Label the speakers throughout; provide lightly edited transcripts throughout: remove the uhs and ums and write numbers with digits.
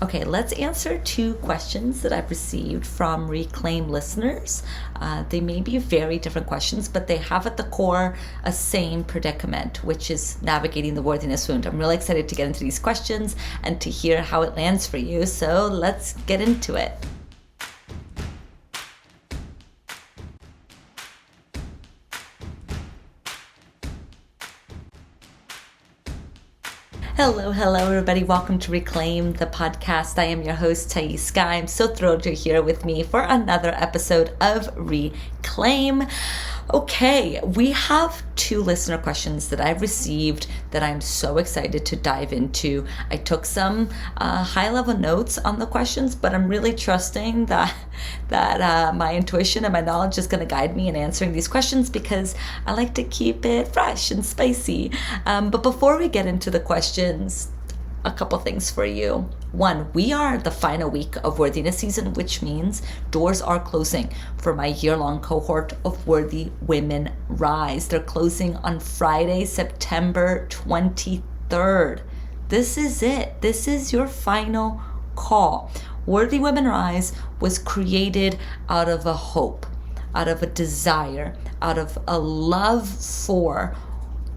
Speaker 1: Okay, let's answer 2 questions that I've received from Reclaim listeners. They may be very different questions, but they have at the core a same predicament, which is navigating the worthiness wound. I'm really excited to get into these questions and to hear how it lands for you. So let's get into it. Hello, everybody. Welcome to Reclaim the podcast. I am your host, Thaís Sky. I'm so thrilled you're here with me for another episode of Reclaim. Okay, we have 2 listener questions that I've received that I'm so excited to dive into. I took some high-level notes on the questions, but I'm really trusting that my intuition and my knowledge is going to guide me in answering these questions because I like to keep it fresh and spicy. But before we get into the questions, a couple things for you. 1, we are the final week of worthiness season, which means doors are closing for my year-long cohort of Worthy Women Rise. They're closing on Friday, September 23rd. This is it. This is your final call. Worthy Women Rise was created out of a hope, out of a desire, out of a love for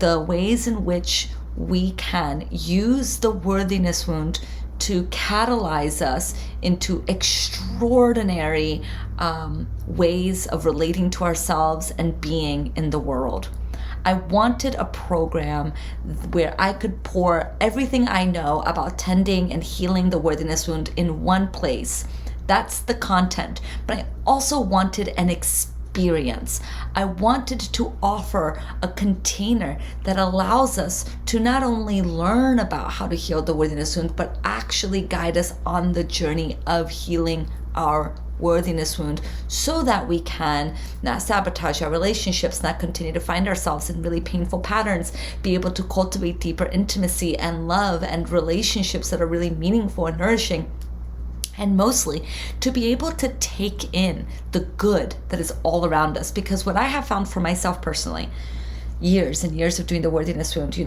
Speaker 1: the ways in which we can use the worthiness wound to catalyze us into extraordinary ways of relating to ourselves and being in the world. I wanted a program where I could pour everything I know about tending and healing the worthiness wound in one place. That's the content. But I also wanted an experience. I wanted to offer a container that allows us to not only learn about how to heal the worthiness wound, but actually guide us on the journey of healing our worthiness wound so that we can not sabotage our relationships, not continue to find ourselves in really painful patterns, be able to cultivate deeper intimacy and love and relationships that are really meaningful and nourishing. And mostly to be able to take in the good that is all around us. Because what I have found for myself personally, years and years of doing the worthiness wound,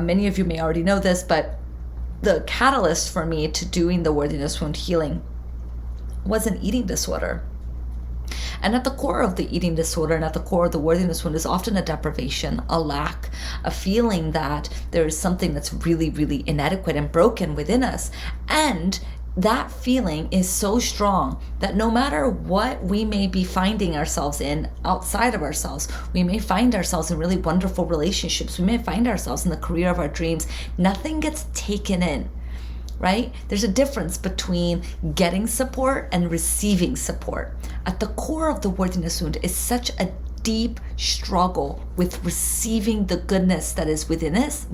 Speaker 1: many of you may already know this, but the catalyst for me to doing the worthiness wound healing was an eating disorder. And at the core of the eating disorder and at the core of the worthiness wound is often a deprivation, a lack, a feeling that there is something that's really, really inadequate and broken within us. And that feeling is so strong that no matter what we may be finding ourselves in outside of ourselves, we may find ourselves in really wonderful relationships, we may find ourselves in the career of our dreams, nothing gets taken in, right? There's a difference between getting support and receiving support. At the core of the worthiness wound is such a deep struggle with receiving the goodness that is within us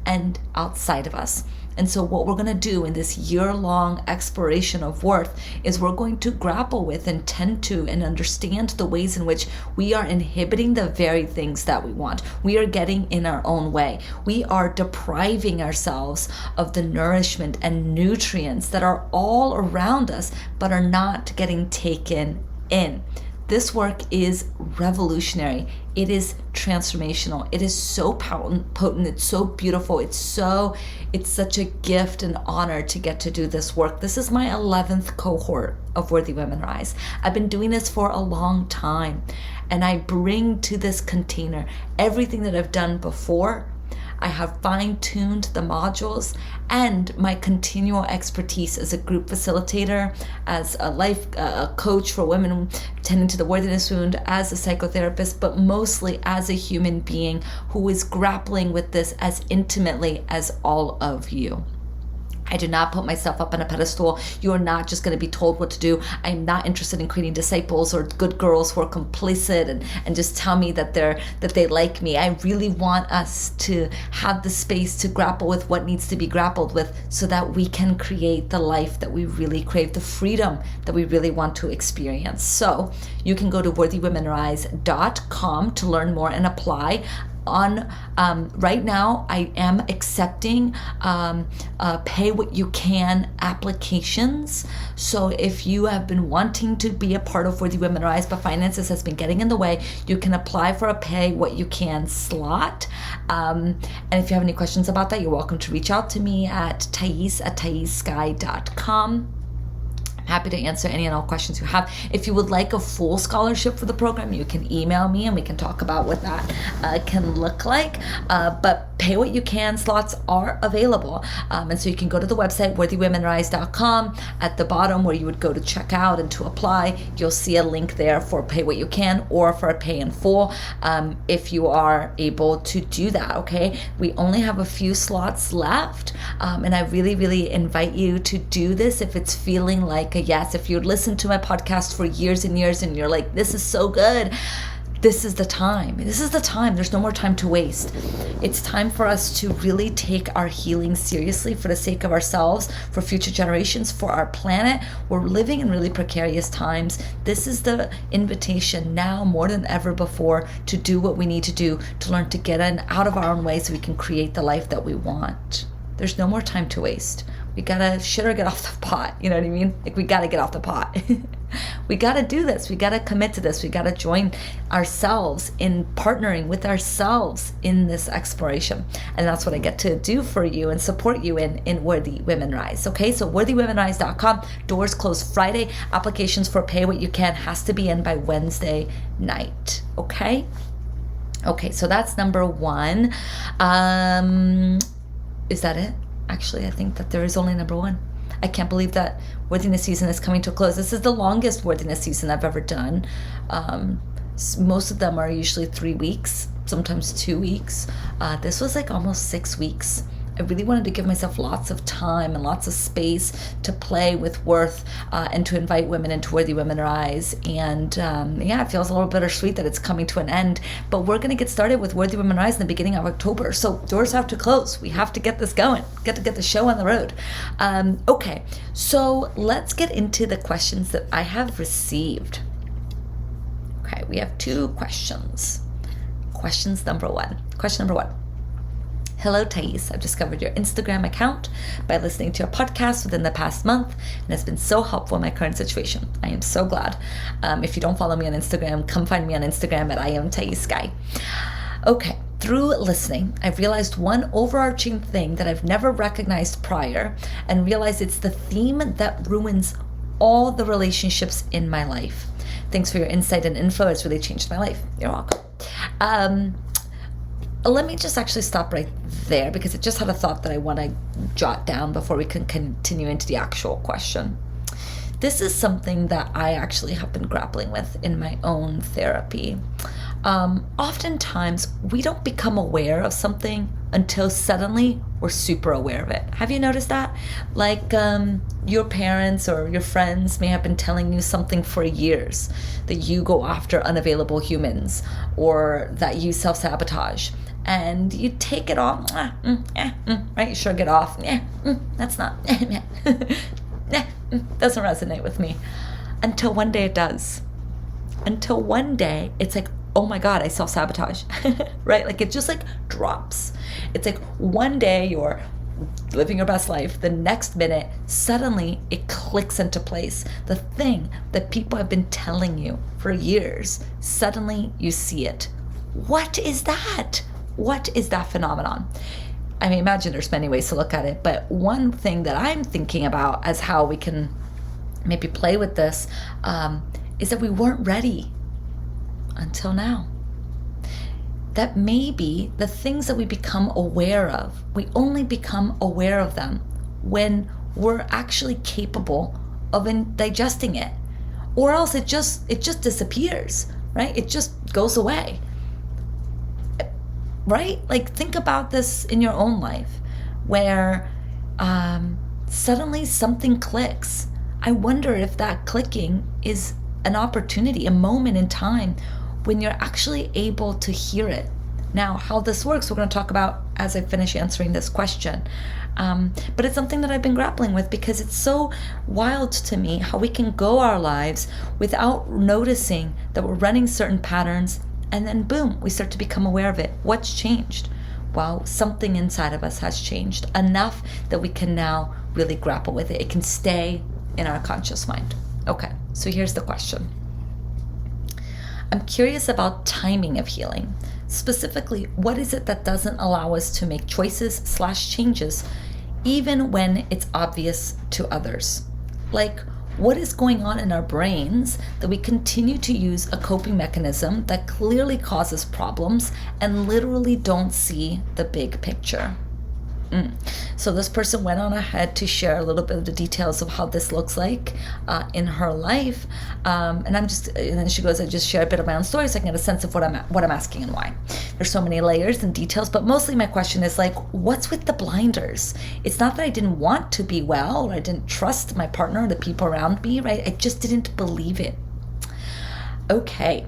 Speaker 1: and outside of us. And so what we're going to do in this year-long exploration of worth is we're going to grapple with and tend to and understand the ways in which we are inhibiting the very things that we want. We are getting in our own way. We are depriving ourselves of the nourishment and nutrients that are all around us but are not getting taken in. This work is revolutionary. It is transformational. It is so potent. It's so beautiful. It's such a gift and honor to get to do this work. This is my 11th cohort of Worthy Women Rise. I've been doing this for a long time, and I bring to this container everything that I've done before. I have fine-tuned the modules and my continual expertise as a group facilitator, as a life coach for women tending to the worthiness wound, as a psychotherapist, but mostly as a human being who is grappling with this as intimately as all of you. I do not put myself up on a pedestal. You are not just going to be told what to do. I'm not interested in creating disciples or good girls who are complacent and just tell me that they like me. I really want us to have the space to grapple with what needs to be grappled with so that we can create the life that we really crave, the freedom that we really want to experience. So you can go to worthywomenrise.com to learn more and apply. right now, I am accepting pay what you can applications. So if you have been wanting to be a part of Worthy Women Rise, but finances has been getting in the way, you can apply for a pay what you can slot. And if you have any questions about that, you're welcome to reach out to me at Thais@thaissky.com. Happy to answer any and all questions you have. If you would like a full scholarship for the program, you can email me and we can talk about what that can look like. But pay what you can slots are available. And so you can go to the website, worthywomenrise.com. At the bottom where you would go to check out and to apply, you'll see a link there for pay what you can or for a pay in full if you are able to do that, okay? We only have a few slots left. And I really, really invite you to do this if it's feeling like a yes. If you've listened to my podcast for years and years and you're like, this is so good, this is the time. This is the time. There's no more time to waste. It's time for us to really take our healing seriously for the sake of ourselves, for future generations, for our planet. We're living in really precarious times. This is the invitation now more than ever before to do what we need to do to learn to get out of our own way so we can create the life that we want. There's no more time to waste. We gotta shit or get off the pot. You know what I mean? Like, we gotta get off the pot. We gotta do this. We gotta commit to this. We gotta join ourselves in partnering with ourselves in this exploration. And that's what I get to do for you and support you in Worthy Women Rise. Okay, so worthywomenrise.com. Doors close Friday. Applications for pay what you can has to be in by Wednesday night. Okay? Okay, so that's number one. Is that it? Actually, I think that there is only number one. I can't believe that worthiness season is coming to a close. This is the longest worthiness season I've ever done. Most of them are usually 3 weeks, sometimes 2 weeks. This was like almost 6 weeks. I really wanted to give myself lots of time and lots of space to play with worth and to invite women into Worthy Women Rise. And yeah, it feels a little bittersweet that it's coming to an end. But we're going to get started with Worthy Women Rise in the beginning of October. So doors have to close. We have to get this going. Get the show on the road. Okay, so let's get into the questions that I have received. Okay, we have 2 questions. Question number one. Hello, Thais. I've discovered your Instagram account by listening to your podcast within the past month, and it's been so helpful in my current situation. I am so glad. If you don't follow me on Instagram, come find me on Instagram at I am Thaís Sky. Okay, through listening, I've realized one overarching thing that I've never recognized prior, and realized it's the theme that ruins all the relationships in my life. Thanks for your insight and info. It's really changed my life. You're welcome. Let me just actually stop right there because I just had a thought that I want to jot down before we can continue into the actual question. This is something that I actually have been grappling with in my own therapy. Oftentimes, we don't become aware of something until suddenly we're super aware of it. Have you noticed that? Like your parents or your friends may have been telling you something for years, that you go after unavailable humans or that you self-sabotage. And you take it off, right? You shrug it off. That's not, doesn't resonate with me. Until one day it does. Until one day it's like, oh my God, I self-sabotage, right? Like it just like drops. It's like one day you're living your best life. The next minute, suddenly it clicks into place. The thing that people have been telling you for years, suddenly you see it. What is that? What is that phenomenon? I mean, imagine there's many ways to look at it, but one thing that I'm thinking about as how we can maybe play with this is that we weren't ready until now. That maybe the things that we become aware of, we only become aware of them when we're actually capable of digesting it, or else it just disappears, right? It just goes away. Right? Like think about this in your own life where suddenly something clicks. I wonder if that clicking is an opportunity, a moment in time when you're actually able to hear it. Now, how this works, we're going to talk about as I finish answering this question. But it's something that I've been grappling with because it's so wild to me how we can go our lives without noticing that we're running certain patterns And then boom, we start to become aware of it. What's changed? Well, something inside of us has changed enough that we can now really grapple with it. It can stay in our conscious mind. Okay, so here's the question. I'm curious about timing of healing. Specifically, what is it that doesn't allow us to make choices/changes even when it's obvious to others? Like, what is going on in our brains that we continue to use a coping mechanism that clearly causes problems and literally don't see the big picture? So this person went on ahead to share a little bit of the details of how this looks like in her life, and then she goes, I just share a bit of my own story so I can get a sense of what I'm asking and why. There's so many layers and details, but mostly my question is like, what's with the blinders? It's not that I didn't want to be well, or I didn't trust my partner or the people around me, right? I just didn't believe it. Okay.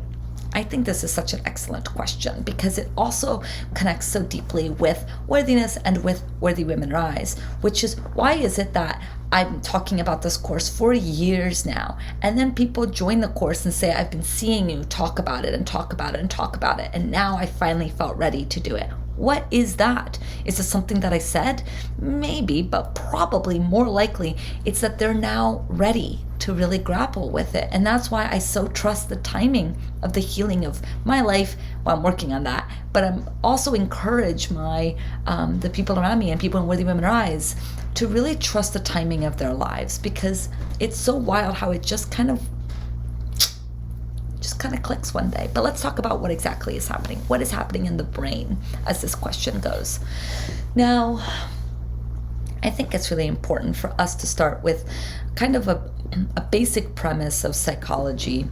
Speaker 1: I think this is such an excellent question because it also connects so deeply with worthiness and with Worthy Women Rise, which is why is it that I'm talking about this course for years now, and then people join the course and say, I've been seeing you talk about it and talk about it and talk about it, and now I finally felt ready to do it. What is that? Is it something that I said? Maybe, but probably more likely it's that they're now ready to really grapple with it. And that's why I so trust the timing of the healing of my life. Well, I'm working on that, but I'm also encourage the people around me and people in Worthy Women Rise to really trust the timing of their lives, because it's so wild how it just kind of clicks one day. But let's talk about what exactly is happening. What is happening in the brain as this question goes? Now, I think it's really important for us to start with kind of a basic premise of psychology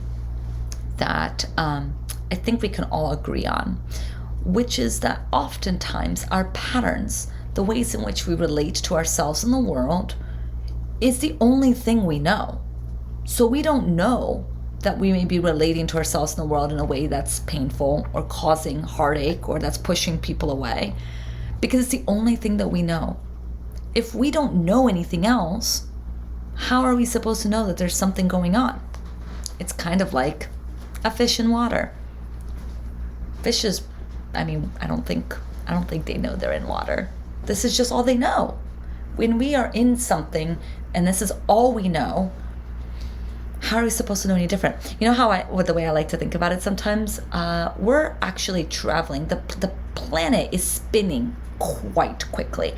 Speaker 1: that I think we can all agree on, which is that oftentimes our patterns, the ways in which we relate to ourselves in the world, is the only thing we know. So we don't know that we may be relating to ourselves in the world in a way that's painful or causing heartache or that's pushing people away, because it's the only thing that we know. If we don't know anything else, how are we supposed to know that there's something going on? It's kind of like a fish in water. Fishes, I don't think they know they're in water. This is just all they know. When we are in something and this is all we know, how are we supposed to know any different? You know how the way I like to think about it sometimes? We're actually traveling. The planet is spinning quite quickly.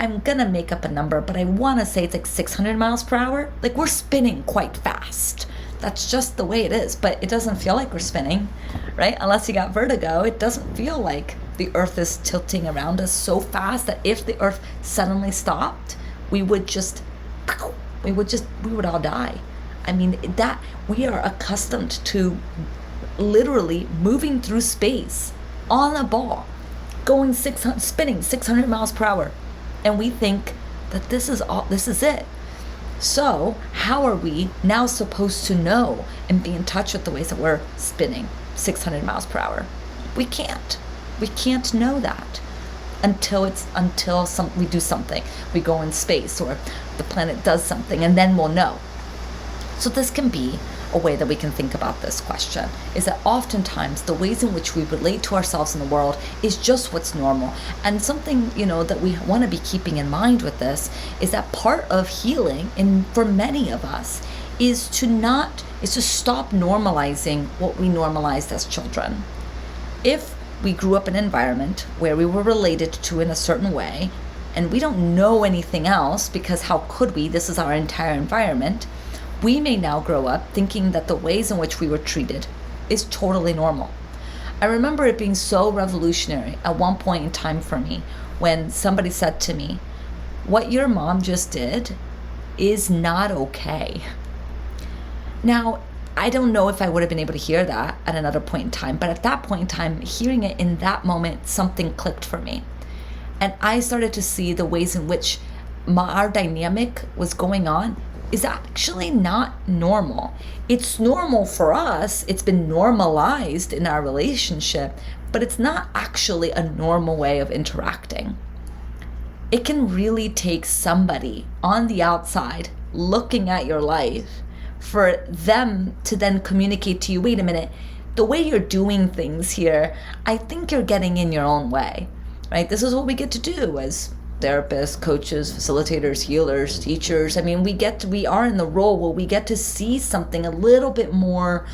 Speaker 1: I'm gonna make up a number, but I wanna say it's like 600 miles per hour. Like, we're spinning quite fast. That's just the way it is, but it doesn't feel like we're spinning, right? Unless you got vertigo, it doesn't feel like the earth is tilting around us so fast that if the earth suddenly stopped, we would all die. I mean, that we are accustomed to literally moving through space on a ball, spinning 600 miles per hour. And we think that this is it. So how are we now supposed to know and be in touch with the ways that we're spinning 600 miles per hour? We can't know that until we do something. We go in space or the planet does something, and then we'll know. So this can be a way that we can think about this question, is that oftentimes the ways in which we relate to ourselves in the world is just what's normal. And something, that we want to be keeping in mind with this is that part of healing, and for many of us, is to stop normalizing what we normalized as children. If we grew up in an environment where we were related to in a certain way, and we don't know anything else, because how could we? This is our entire environment. We may now grow up thinking that the ways in which we were treated is totally normal. I remember it being so revolutionary at one point in time for me when somebody said to me, "What your mom just did is not okay." Now, I don't know if I would have been able to hear that at another point in time, but at that point in time, hearing it in that moment, something clicked for me. And I started to see the ways in which our dynamic was going on is actually not normal. It's normal for us. It's been normalized in our relationship, but it's not actually a normal way of interacting. It can really take somebody on the outside looking at your life for them to then communicate to you, wait a minute, the way you're doing things here, I think you're getting in your own way, right? This is what we get to do as therapists, coaches, facilitators, healers, teachers. I mean, we are in the role where we get to see something a little bit more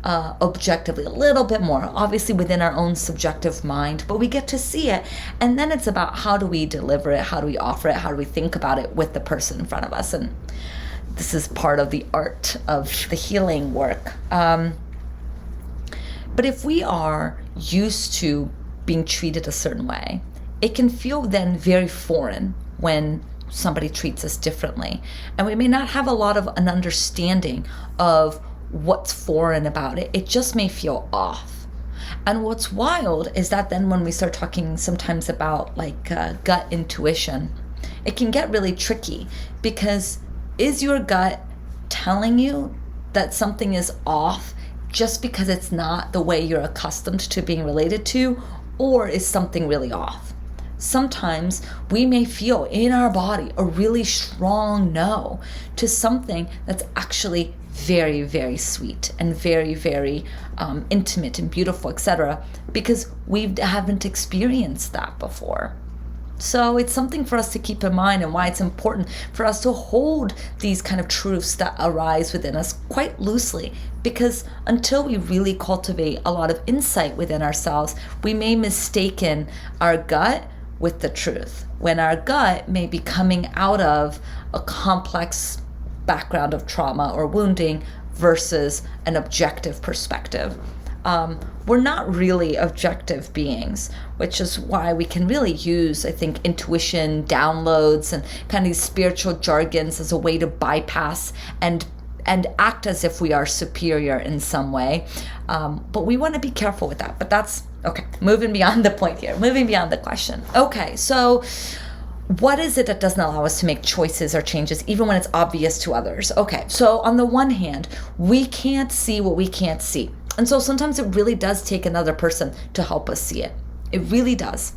Speaker 1: objectively, a little bit more, obviously within our own subjective mind, but we get to see it. And then it's about how do we deliver it? How do we offer it? How do we think about it with the person in front of us? And this is part of the art of the healing work. But if we are used to being treated a certain way, it can feel then very foreign when somebody treats us differently. And we may not have a lot of an understanding of what's foreign about it. It just may feel off. And what's wild is that then when we start talking sometimes about like gut intuition, it can get really tricky, because is your gut telling you that something is off just because it's not the way you're accustomed to being related to, or is something really off? Sometimes we may feel in our body a really strong no to something that's actually very, very sweet and very, very intimate and beautiful, etc., because we haven't experienced that before. So it's something for us to keep in mind, and why it's important for us to hold these kind of truths that arise within us quite loosely, because until we really cultivate a lot of insight within ourselves, we may mistaken our gut with the truth, when our gut may be coming out of a complex background of trauma or wounding versus an objective perspective. We're not really objective beings, which is why we can really use, I think, intuition, downloads, and kind of these spiritual jargons as a way to bypass and act as if we are superior in some way. But we want to be careful with that. But that's, okay, moving beyond the point here, moving beyond the question. Okay, so what is it that doesn't allow us to make choices or changes even when it's obvious to others? Okay, so on the one hand, we can't see what we can't see. And so sometimes it really does take another person to help us see it. It really does.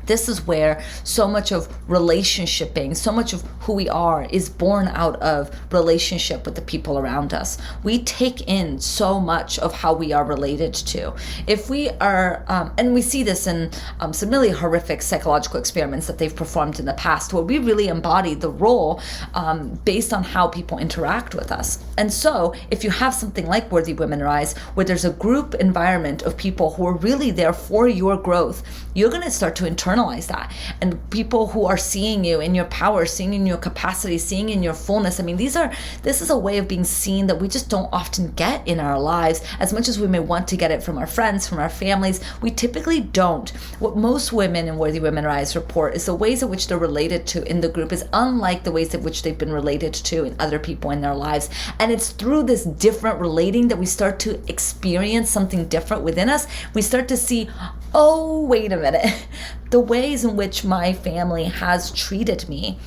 Speaker 1: This is where so much of relationshiping, so much of who we are is born out of relationship with the people around us. We take in so much of how we are related to. If we are, and we see this in some really horrific psychological experiments that they've performed in the past, where we really embody the role based on how people interact with us. And so if you have something like Worthy Women Rise, where there's a group environment of people who are really there for your growth, you're going to start to internalize that. And people who are seeing you in your power, seeing in your capacity, seeing in your fullness. I mean, this is a way of being seen that we just don't often get in our lives. As much as we may want to get it from our friends, from our families, we typically don't. What most women in Worthy Women Rise report is the ways in which they're related to in the group is unlike the ways in which they've been related to in other people in their lives. And it's through this different relating that we start to experience something different within us. We start to see, oh, wait a minute. The ways in which my family has treated me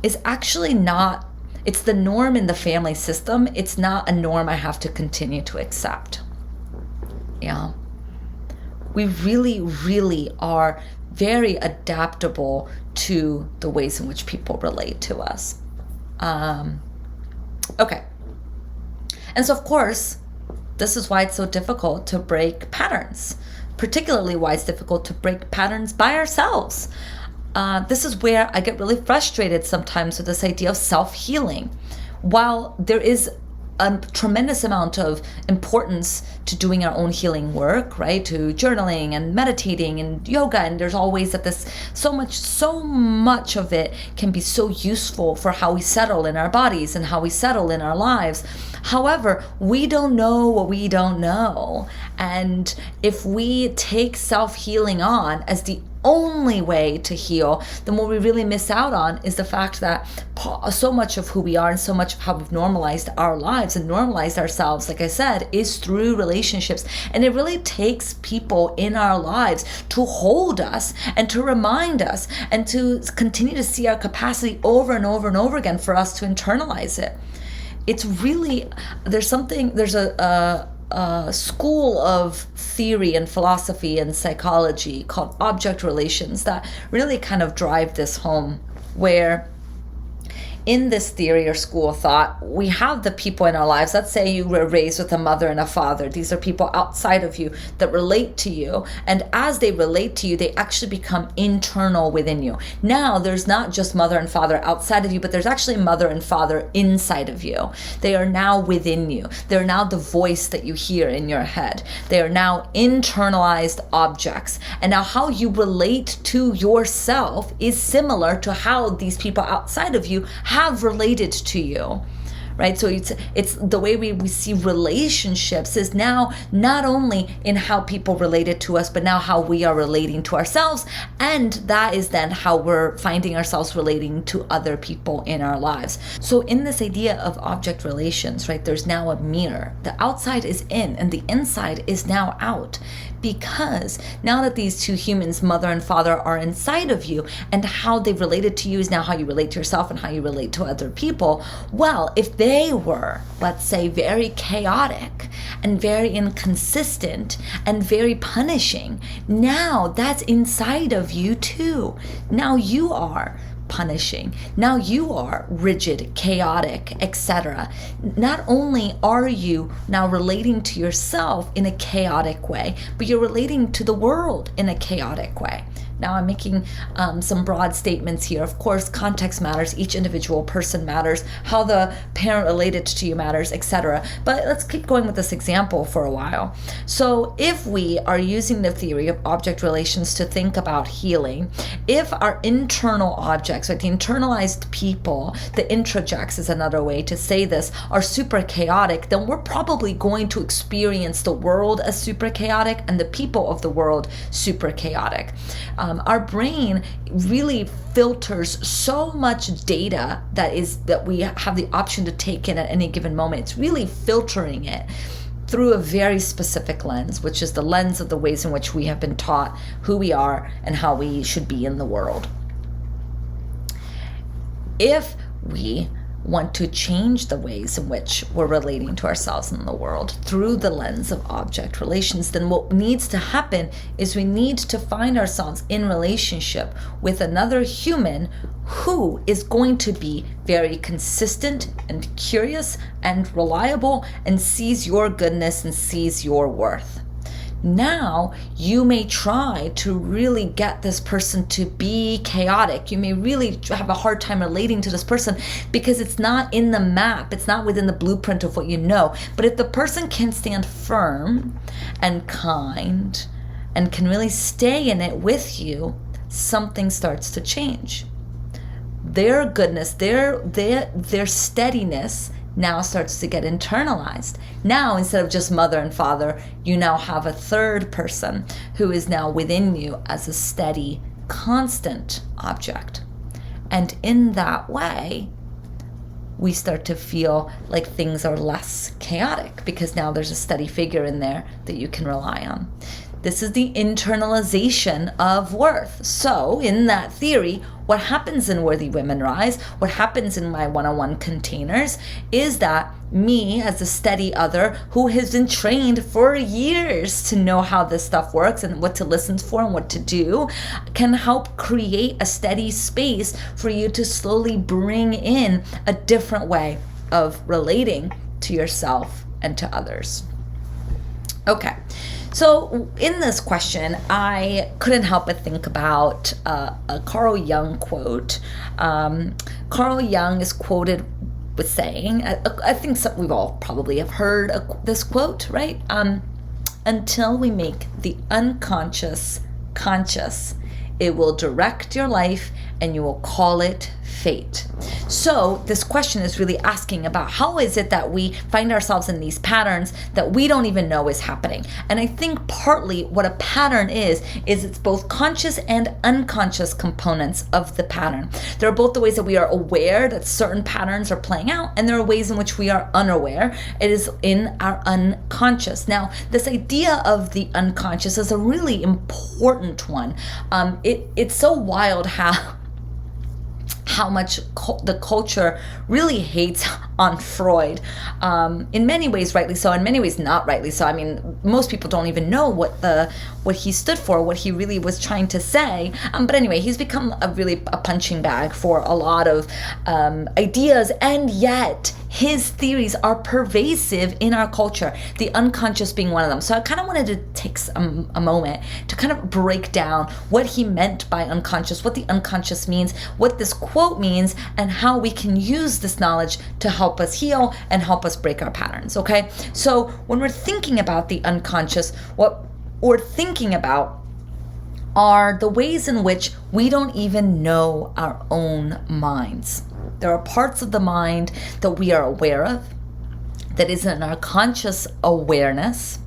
Speaker 1: is actually not, it's the norm in the family system. It's not a norm I have to continue to accept. Yeah. We really, really are very adaptable to the ways in which people relate to us. Okay. And so, of course, this is why it's so difficult to break patterns. Particularly why it's difficult to break patterns by ourselves. This is where I get really frustrated sometimes with this idea of self-healing. While there is a tremendous amount of importance to doing our own healing work, right? To journaling and meditating and yoga, and there's always that this so much of it can be so useful for how we settle in our bodies and how we settle in our lives. However, we don't know what we don't know. And if we take self-healing on as the only way to heal, then what we really miss out on is the fact that so much of who we are and so much of how we've normalized our lives and normalized ourselves, like I said, is through relationships. And it really takes people in our lives to hold us and to remind us and to continue to see our capacity over and over and over again for us to internalize it. It's really, there's a school of theory and philosophy and psychology called object relations that really kind of drive this home, where in this theory or school of thought, we have the people in our lives. Let's say you were raised with a mother and a father. These are people outside of you that relate to you. And as they relate to you, they actually become internal within you. Now, there's not just mother and father outside of you, but there's actually mother and father inside of you. They are now within you. They're now the voice that you hear in your head. They are now internalized objects. And now how you relate to yourself is similar to how these people outside of you have related to you, right? So it's the way we see relationships is now not only in how people related to us, but now how we are relating to ourselves. And that is then how we're finding ourselves relating to other people in our lives. So in this idea of object relations, right, there's now a mirror. The outside is in and the inside is now out. Because now that these two humans, mother and father, are inside of you, and how they've related to you is now how you relate to yourself and how you relate to other people. Well, if they were, let's say, very chaotic and very inconsistent and very punishing, now that's inside of you too. Now you are punishing. Now you are rigid, chaotic, etc. Not only are you now relating to yourself in a chaotic way, but you're relating to the world in a chaotic way. Now I'm making some broad statements here. Of course, context matters. Each individual person matters. How the parent related to you matters, etc. But let's keep going with this example for a while. So if we are using the theory of object relations to think about healing, if our internal objects, like the internalized people, the introjects is another way to say this, are super chaotic, then we're probably going to experience the world as super chaotic and the people of the world super chaotic. Our brain really filters so much data that we have the option to take in at any given moment. It's really filtering it through a very specific lens, which is the lens of the ways in which we have been taught who we are and how we should be in the world. If we want to change the ways in which we're relating to ourselves in the world through the lens of object relations, then what needs to happen is we need to find ourselves in relationship with another human who is going to be very consistent and curious and reliable and sees your goodness and sees your worth. Now you may try to really get this person to be chaotic. You may really have a hard time relating to this person because it's not in the map. It's not within the blueprint of what you know. But if the person can stand firm and kind and can really stay in it with you, something starts to change. Their goodness, their steadiness now starts to get internalized. Now, instead of just mother and father, you now have a third person who is now within you as a steady, constant object. And in that way, we start to feel like things are less chaotic because now there's a steady figure in there that you can rely on. This is the internalization of worth. So in that theory, what happens in Worthy Women Rise, what happens in my one-on-one containers is that me as a steady other who has been trained for years to know how this stuff works and what to listen for and what to do can help create a steady space for you to slowly bring in a different way of relating to yourself and to others. Okay. So in this question, I couldn't help but think about a Carl Jung quote. Carl Jung is quoted with saying, I think we all probably have heard this quote, right? Until we make the unconscious conscious, it will direct your life and you will call it fate. So this question is really asking about how is it that we find ourselves in these patterns that we don't even know is happening. And I think partly what a pattern is it's both conscious and unconscious components of the pattern. There are both the ways that we are aware that certain patterns are playing out, and there are ways in which we are unaware. It is in our unconscious. Now, this idea of the unconscious is a really important one. It's so wild how much the culture really hates on Freud. In many ways, rightly so. In many ways, not rightly so. I mean, most people don't even know what he stood for, what he really was trying to say. But anyway, he's become a punching bag for a lot of ideas, and yet his theories are pervasive in our culture, the unconscious being one of them. So I kind of wanted to take a moment to kind of break down what he meant by unconscious, what the unconscious means, what this quote means, and how we can use this knowledge to help us heal and help us break our patterns, okay? So when we're thinking about the unconscious, what we're thinking about are the ways in which we don't even know our own minds. There are parts of the mind that we are aware of, that is in our conscious awareness,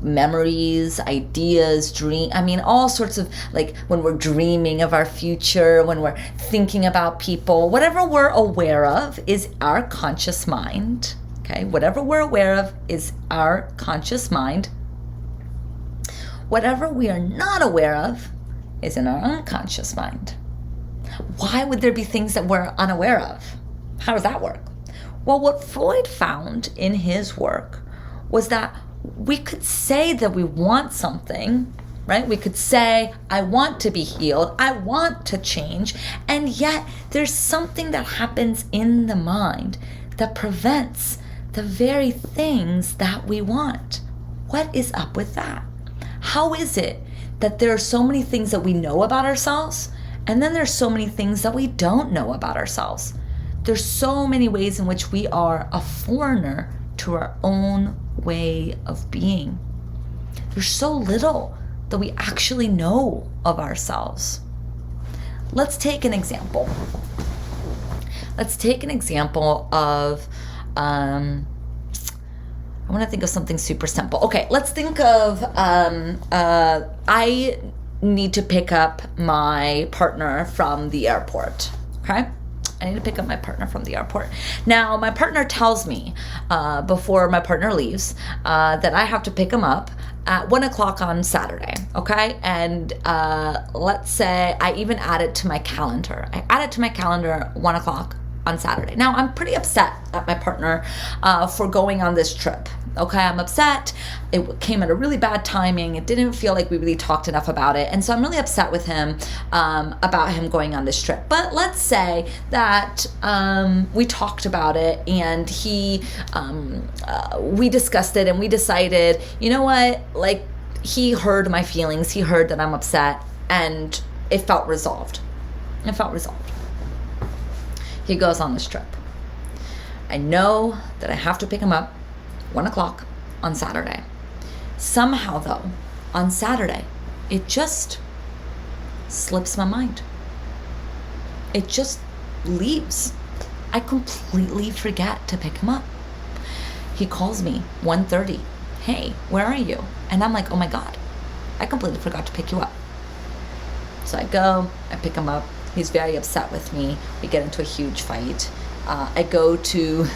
Speaker 1: memories, ideas, all sorts of, like when we're dreaming of our future, when we're thinking about people, whatever we're aware of is our conscious mind, okay? Whatever we're aware of is our conscious mind. Whatever we are not aware of is in our unconscious mind. Why would there be things that we're unaware of? How does that work? Well, what Freud found in his work was that we could say that we want something, right? We could say, I want to be healed, I want to change, and yet there's something that happens in the mind that prevents the very things that we want. What is up with that? How is it that there are so many things that we know about ourselves, and then there's so many things that we don't know about ourselves? There's so many ways in which we are a foreigner to our own way of being. There's so little that we actually know of ourselves. Let's take an example. Let's take an example of, I want to think of something super simple. Okay, let's think of, I need to pick up my partner from the airport, okay? I need to pick up my partner from the airport. Now, my partner tells me before my partner leaves that I have to pick him up at 1 o'clock on Saturday, okay? And let's say I even add it to my calendar. I add it to my calendar 1 o'clock on Saturday. Now, I'm pretty upset at my partner for going on this trip. Okay, I'm upset. It came at a really bad timing. It didn't feel like we really talked enough about it. And so I'm really upset with him about him going on this trip. But let's say that we talked about it and we discussed it and we decided, you know what, like he heard my feelings. He heard that I'm upset and it felt resolved. It felt resolved. He goes on this trip. I know that I have to pick him up 1 o'clock on Saturday. Somehow though, on Saturday, it just slips my mind. It just leaves. I completely forget to pick him up. He calls me 1:30. Hey, where are you? And I'm like, oh my God, I completely forgot to pick you up. So I go, I pick him up. He's very upset with me. We get into a huge fight. I go to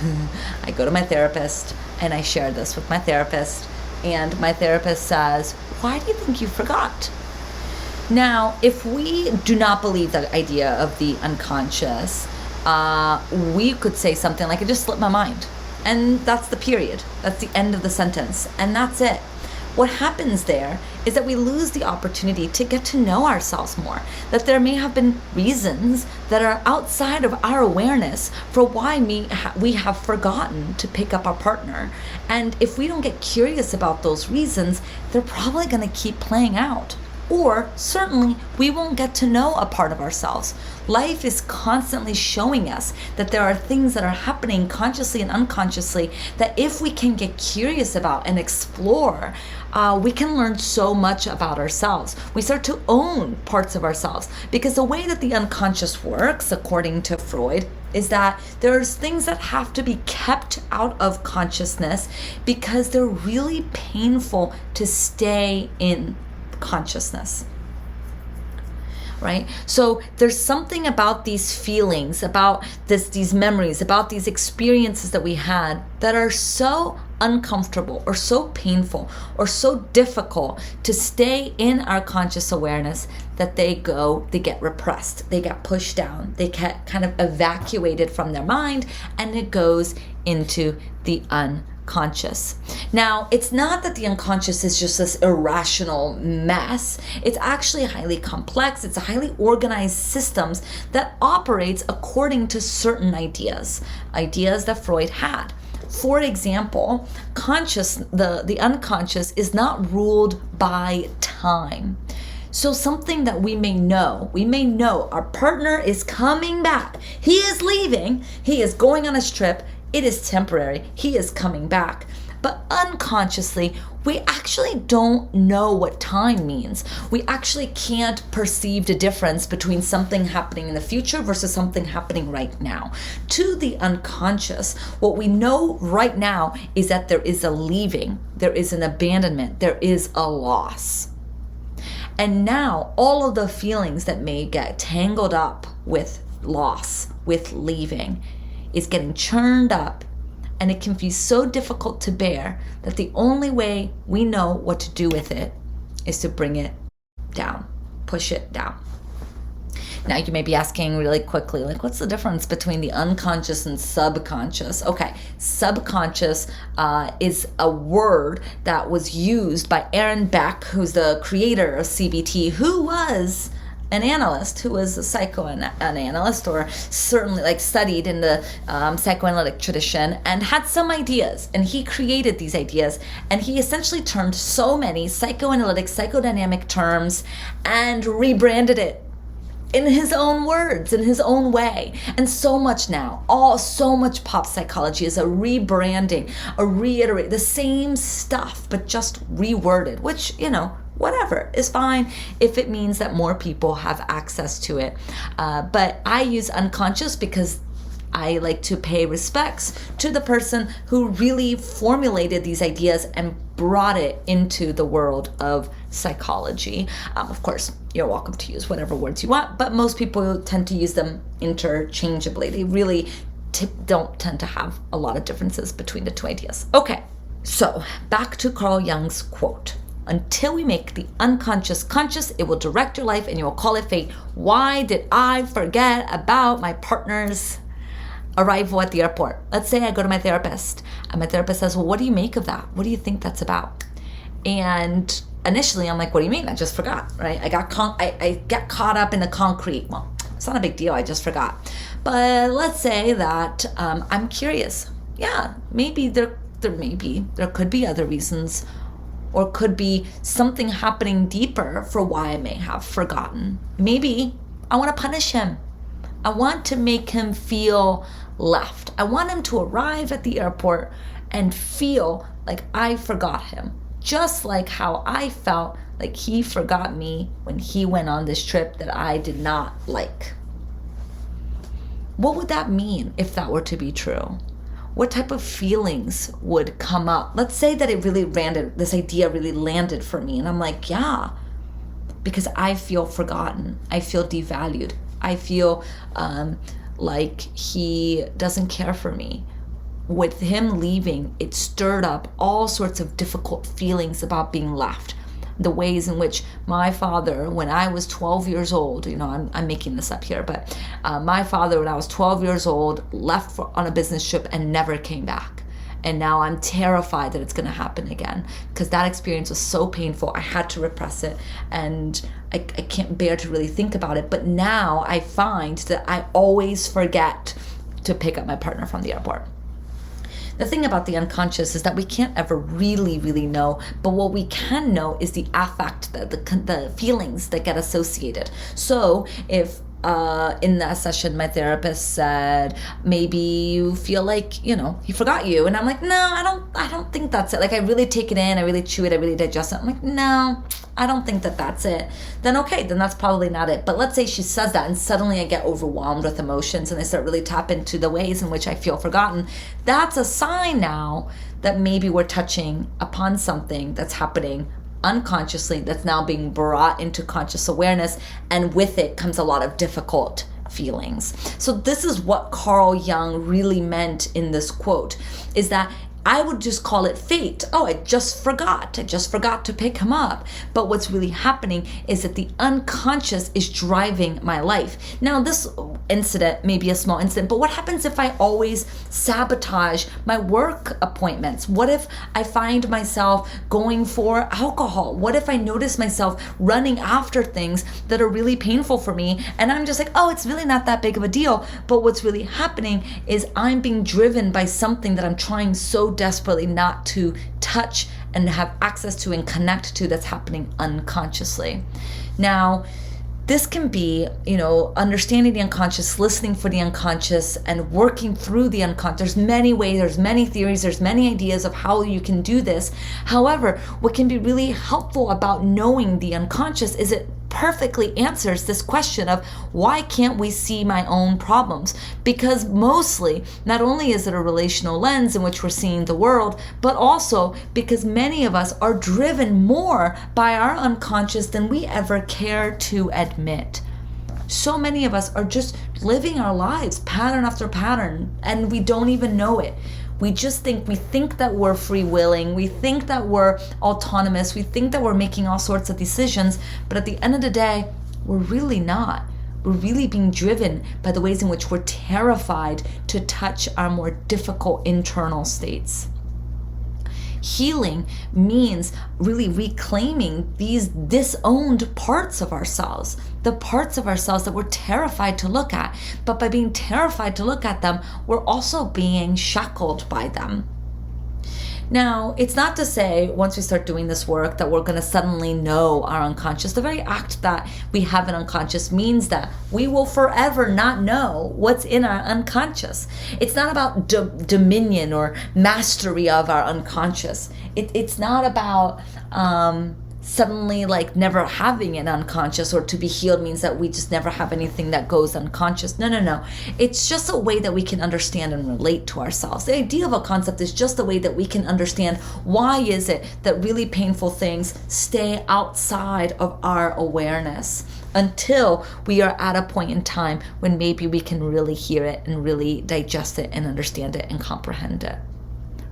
Speaker 1: my therapist and I share this with my therapist, and my therapist says, why do you think you forgot? Now, if we do not believe that idea of the unconscious, we could say something like, it just slipped my mind. And that's the period. That's the end of the sentence. And that's it. What happens there is that we lose the opportunity to get to know ourselves more, that there may have been reasons that are outside of our awareness for why we have forgotten to pick up our partner. And if we don't get curious about those reasons, they're probably going to keep playing out. Or certainly we won't get to know a part of ourselves. Life is constantly showing us that there are things that are happening consciously and unconsciously that if we can get curious about and explore, we can learn so much about ourselves. We start to own parts of ourselves, because the way that the unconscious works, according to Freud, is that there's things that have to be kept out of consciousness because they're really painful to stay in consciousness, right? So there's something about these feelings, about these memories, about these experiences that we had that are so uncomfortable or so painful or so difficult to stay in our conscious awareness that they get repressed, they get pushed down, they get kind of evacuated from their mind, and it goes into the unconscious. Now, it's not that the unconscious is just this irrational mess. It's actually highly complex. It's a highly organized systems that operates according to certain ideas that Freud had. For example, the unconscious is not ruled by time. So something that we may know our partner is coming back. He is leaving. He is going on his trip. It is temporary. He is coming back. But unconsciously, we actually don't know what time means. We actually can't perceive the difference between something happening in the future versus something happening right now. To the unconscious, what we know right now is that there is a leaving, there is an abandonment, there is a loss. And now all of the feelings that may get tangled up with loss, with leaving, is getting churned up, and it can be so difficult to bear that the only way we know what to do with it is to bring it down, push it down. Now you may be asking really quickly, like, what's the difference between the unconscious and subconscious? Okay, subconscious is a word that was used by Aaron Beck, who's the creator of CBT, who was an analyst, who was a psychoanalyst, or certainly studied in the psychoanalytic tradition, and had some ideas, and he created these ideas, and he essentially turned so many psychoanalytic, psychodynamic terms and rebranded it in his own words, in his own way. And so much now, so much pop psychology is a rebranding, a reiterate, the same stuff, but just reworded, which, whatever is fine if it means that more people have access to it. But I use unconscious because I like to pay respects to the person who really formulated these ideas and brought it into the world of psychology. Of course, you're welcome to use whatever words you want, but most people tend to use them interchangeably. They really don't tend to have a lot of differences between the two ideas. Okay, so back to Carl Jung's quote. Until we make the unconscious conscious, it will direct your life and you will call it fate. Why did I forget about my partner's arrival at the airport? Let's say I go to my therapist, and my therapist says, well, what do you make of that? What do you think that's about? And initially I'm like, what do you mean? I just forgot, right? I get caught up in the concrete. Well, it's not a big deal. I just forgot. But let's say that I'm curious. Yeah, maybe there could be other reasons, or could be something happening deeper for why I may have forgotten. Maybe I want to punish him. I want to make him feel left. I want him to arrive at the airport and feel like I forgot him, just like how I felt like he forgot me when he went on this trip that I did not like. What would that mean if that were to be true? What type of feelings would come up? Let's say that this idea really landed for me, and I'm like, yeah, because I feel forgotten. I feel devalued. I feel like he doesn't care for me. With him leaving, it stirred up all sorts of difficult feelings about being left. The ways in which my father, when I was 12 years old, I'm making this up here, but my father, when I was 12 years old, left on a business trip and never came back. And now I'm terrified that it's going to happen again, because that experience was so painful. I had to repress it, and I can't bear to really think about it. But now I find that I always forget to pick up my partner from the airport. The thing about the unconscious is that we can't ever really, really know, but what we can know is the affect, the feelings that get associated. So if in that session, my therapist said, maybe you feel like, he forgot you. And I'm like, no, I don't think that's it. Like, I really take it in, I really chew it, I really digest it. I'm like, no, I don't think that that's it. Then okay, then that's probably not it. But let's say she says that and suddenly I get overwhelmed with emotions and I start really tap into the ways in which I feel forgotten. That's a sign now that maybe we're touching upon something that's happening unconsciously, that's now being brought into conscious awareness, and with it comes a lot of difficult feelings. So this is what Carl Jung really meant in this quote, is that I would just call it fate. Oh, I just forgot to pick him up. But what's really happening is that the unconscious is driving my life. Now, this incident may be a small incident, but what happens if I always sabotage my work appointments? What if I find myself going for alcohol? What if I notice myself running after things that are really painful for me, and I'm just like, oh, it's really not that big of a deal. But what's really happening is I'm being driven by something that I'm trying so desperately not to touch and have access to and connect to, that's happening unconsciously. Now, this can be, understanding the unconscious, listening for the unconscious, and working through the unconscious. There's many ways, there's many theories, there's many ideas of how you can do this. However, what can be really helpful about knowing the unconscious is it perfectly answers this question of why can't we see my own problems? Because mostly, not only is it a relational lens in which we're seeing the world, but also because many of us are driven more by our unconscious than we ever care to admit. So many of us are just living our lives pattern after pattern, and we don't even know it. We think that we're free willing, we think that we're autonomous, we think that we're making all sorts of decisions, but at the end of the day, we're really not. We're really being driven by the ways in which we're terrified to touch our more difficult internal states. Healing means really reclaiming these disowned parts of ourselves, the parts of ourselves that we're terrified to look at. But by being terrified to look at them, we're also being shackled by them. Now, it's not to say once we start doing this work that we're going to suddenly know our unconscious. The very act that we have an unconscious means that we will forever not know what's in our unconscious. It's not about dominion or mastery of our unconscious. It's not about suddenly never having an unconscious, or to be healed means that we just never have anything that goes unconscious. No. It's just a way that we can understand and relate to ourselves. The idea of a concept is just a way that we can understand why is it that really painful things stay outside of our awareness until we are at a point in time when maybe we can really hear it and really digest it and understand it and comprehend it.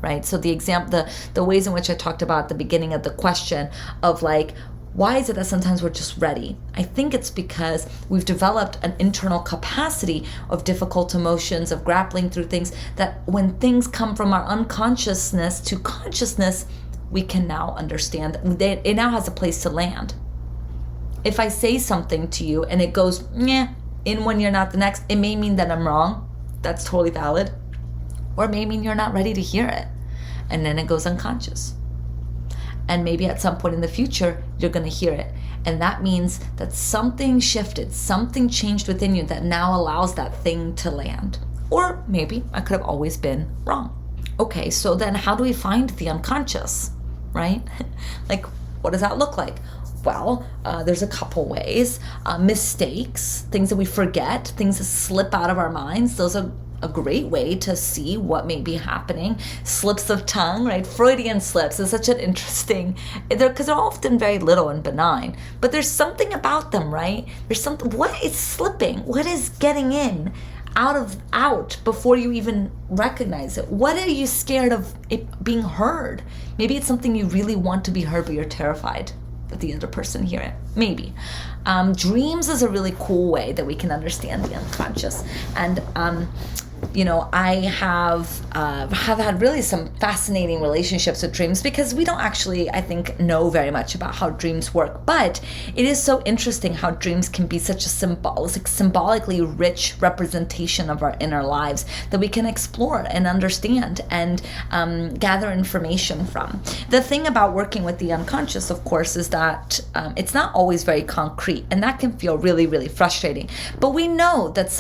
Speaker 1: Right? So the ways in which I talked about at the beginning of the question of why is it that sometimes we're just ready? I think it's because we've developed an internal capacity of difficult emotions, of grappling through things, that when things come from our unconsciousness to consciousness, we can now understand that it now has a place to land. If I say something to you and it goes, in one year, not the next, it may mean that I'm wrong. That's totally valid. Or it may mean you're not ready to hear it. And then it goes unconscious. And maybe at some point in the future, you're going to hear it. And that means that something shifted, something changed within you that now allows that thing to land. Or maybe I could have always been wrong. Okay, so then how do we find the unconscious, right? What does that look like? Well, there's a couple ways. Mistakes, things that we forget, things that slip out of our minds. Those are a great way to see what may be happening. Slips of tongue, right? Freudian slips is such an interesting, because they're often very little and benign, but there's something about them, right? There's something, what is slipping? What is getting in, out before you even recognize it? What are you scared of it being heard? Maybe it's something you really want to be heard, but you're terrified that the other person hear it. Maybe. Dreams is a really cool way that we can understand the unconscious. And I have had really some fascinating relationships with dreams, because we don't actually, I think, know very much about how dreams work. But it is so interesting how dreams can be such a symbolically rich representation of our inner lives that we can explore and understand and gather information from. The thing about working with the unconscious, of course, is that it's not always very concrete, and that can feel really, really frustrating. But we know that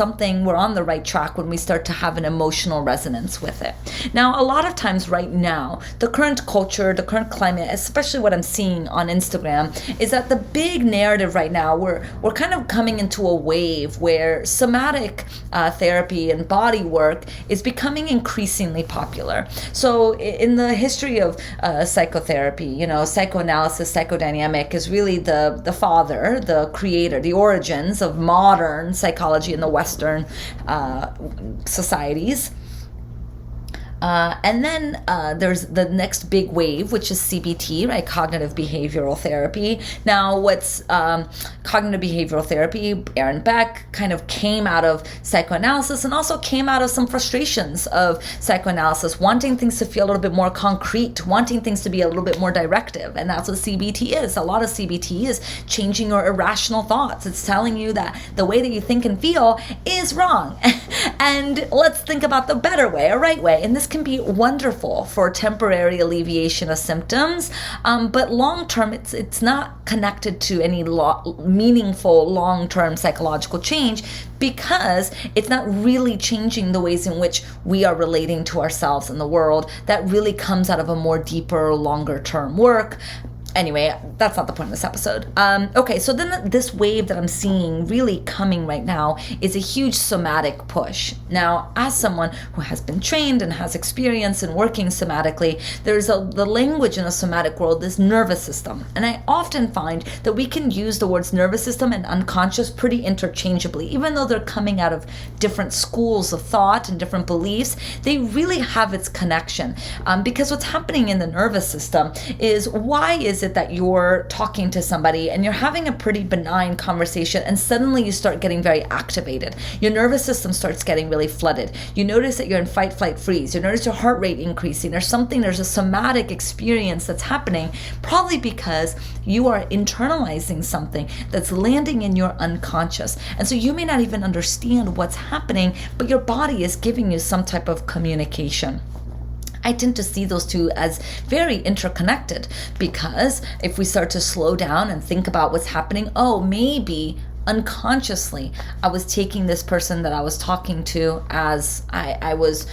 Speaker 1: we're on the right track when we start to have an emotional resonance with it. Now, a lot of times right now, the current culture, the current climate, especially what I'm seeing on Instagram, is that the big narrative right now, we're kind of coming into a wave where somatic therapy and body work is becoming increasingly popular. So in the history of psychotherapy, psychoanalysis, psychodynamic is really the father, the creator, the origins of modern psychology in the Western societies. And then there's the next big wave, which is CBT, right? Cognitive behavioral therapy. Now, what's cognitive behavioral therapy? Aaron Beck kind of came out of psychoanalysis and also came out of some frustrations of psychoanalysis, wanting things to feel a little bit more concrete, wanting things to be a little bit more directive. And that's what CBT is. A lot of CBT is changing your irrational thoughts. It's telling you that the way that you think and feel is wrong. And let's think about the better way, a right way. And this can be wonderful for temporary alleviation of symptoms, but long term, it's not connected to any meaningful long-term psychological change, because it's not really changing the ways in which we are relating to ourselves and the world. That really comes out of a more deeper, longer-term work. Anyway, that's not the point of this episode. Okay, so then this wave that I'm seeing really coming right now is a huge somatic push. Now, as someone who has been trained and has experience in working somatically, there's the language in the somatic world, this nervous system. And I often find that we can use the words nervous system and unconscious pretty interchangeably. Even though they're coming out of different schools of thought and different beliefs, they really have its connection. Because what's happening in the nervous system is, why is it that you're talking to somebody and you're having a pretty benign conversation and suddenly you start getting very activated? Your nervous system starts getting really flooded. You notice that you're in fight, flight, freeze. You notice your heart rate increasing. There's a somatic experience that's happening, probably because you are internalizing something that's landing in your unconscious. And so you may not even understand what's happening, but your body is giving you some type of communication. I tend to see those two as very interconnected, because if we start to slow down and think about what's happening, maybe unconsciously I was taking this person that I was talking to as I was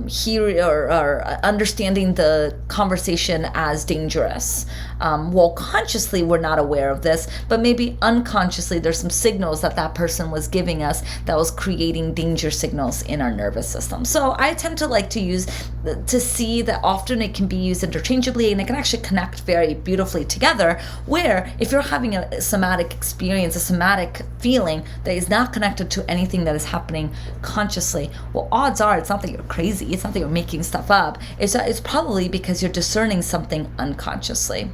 Speaker 1: hearing or understanding the conversation as dangerous. Well, consciously we're not aware of this, but maybe unconsciously there's some signals that person was giving us that was creating danger signals in our nervous system. So I tend to see that often it can be used interchangeably, and it can actually connect very beautifully together, where if you're having a somatic experience, a somatic feeling that is not connected to anything that is happening consciously, well, odds are it's not that you're crazy, it's not that you're making stuff up, it's probably because you're discerning something unconsciously.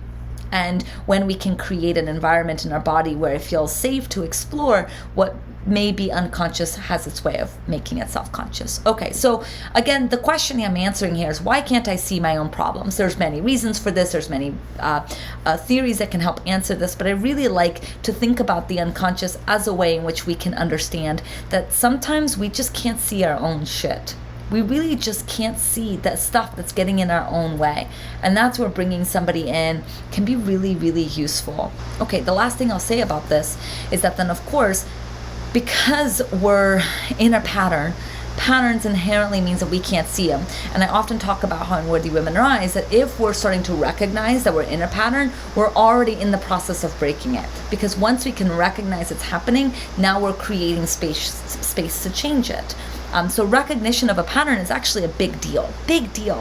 Speaker 1: And when we can create an environment in our body where it feels safe to explore what may be unconscious, has its way of making itself conscious. Okay, so again, the question I'm answering here is, why can't I see my own problems? There's many reasons for this. There's many theories that can help answer this, but I really like to think about the unconscious as a way in which we can understand that sometimes we just can't see our own shit. We really just can't see that stuff that's getting in our own way. And that's where bringing somebody in can be really, really useful. Okay, the last thing I'll say about this is that then, of course, because we're in a patterns inherently means that we can't see them. And I often talk about how in Worthy Women Rise, that if we're starting to recognize that we're in a pattern, we're already in the process of breaking it. Because once we can recognize it's happening, now we're creating space to change it. So recognition of a pattern is actually a big deal,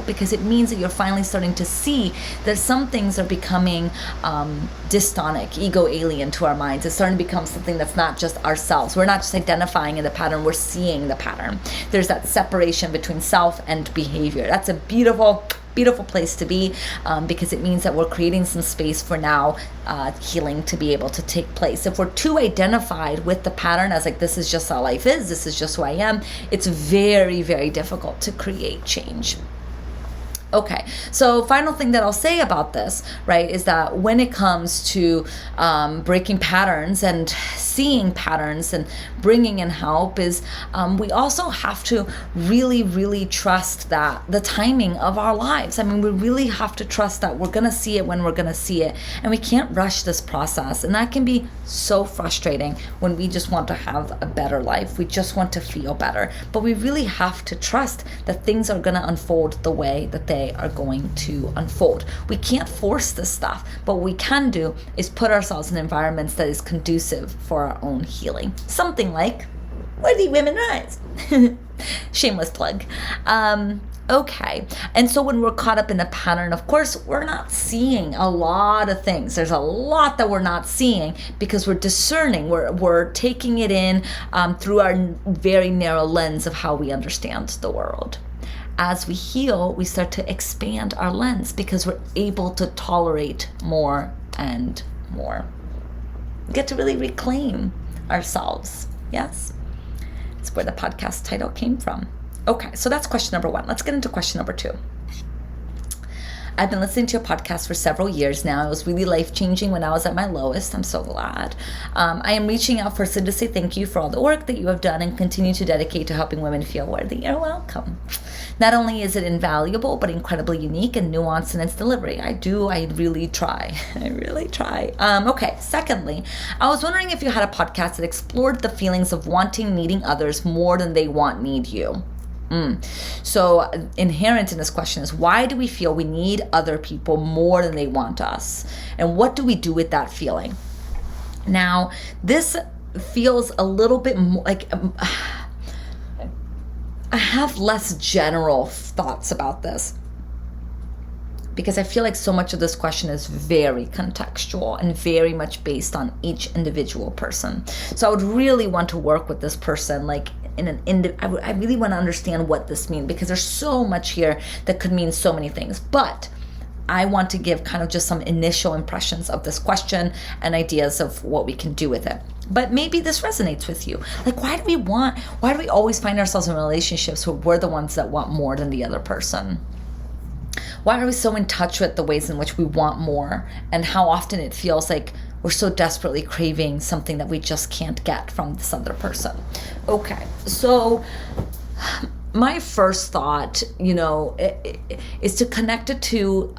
Speaker 1: because it means that you're finally starting to see that some things are becoming dystonic, ego alien to our minds. It's starting to become something that's not just ourselves. We're not just identifying in the pattern, we're seeing the pattern. There's that separation between self and behavior. That's a beautiful place to be, because it means that we're creating some space for now healing to be able to take place. If we're too identified with the pattern as like, this is just how life is, this is just who I am, it's very, very difficult to create change. Okay, so final thing that I'll say about this, right, is that when it comes to breaking patterns and seeing patterns and bringing in help is we also have to really, really trust that the timing of our lives. I mean, we really have to trust that we're going to see it when we're going to see it, and we can't rush this process. And that can be so frustrating when we just want to have a better life. We just want to feel better, but we really have to trust that things are going to unfold the way that they are going to unfold. We can't force this stuff, but what we can do is put ourselves in environments that is conducive for our own healing. Something like Worthy Women Rise. Shameless plug. Okay, and so when we're caught up in a pattern, of course, we're not seeing a lot of things. There's a lot that we're not seeing because we're discerning. We're taking it in through our very narrow lens of how we understand the world. as we heal, we start to expand our lens because we're able to tolerate more and more. We get to really reclaim ourselves. Yes? That's where the podcast title came from. Okay, so that's question number 1. Let's get into question number 2. I've been listening to your podcast for several years now. It was really life-changing when I was at my lowest. I'm so glad. I am reaching out firstly to say thank you for all the work that you have done and continue to dedicate to helping women feel worthy. You're welcome. Not only is it invaluable, but incredibly unique and nuanced in its delivery. I really try. I really try. Okay, secondly, I was wondering if you had a podcast that explored the feelings of wanting, needing others more than they need you. So inherent in this question is, why do we feel we need other people more than they want us? And what do we do with that feeling? Now, this feels a little bit more like I have less general thoughts about this, because I feel like so much of this question is very contextual and very much based on each individual person. So I would really want to work with this person like I really want to understand what this means, because there's so much here that could mean so many things. But I want to give kind of just some initial impressions of this question and ideas of what we can do with it. But maybe this resonates with you. Like, why do we always find ourselves in relationships where we're the ones that want more than the other person? Why are we so in touch with the ways in which we want more, and how often it feels like we're so desperately craving something that we just can't get from this other person? Okay, so my first thought, is to connect it to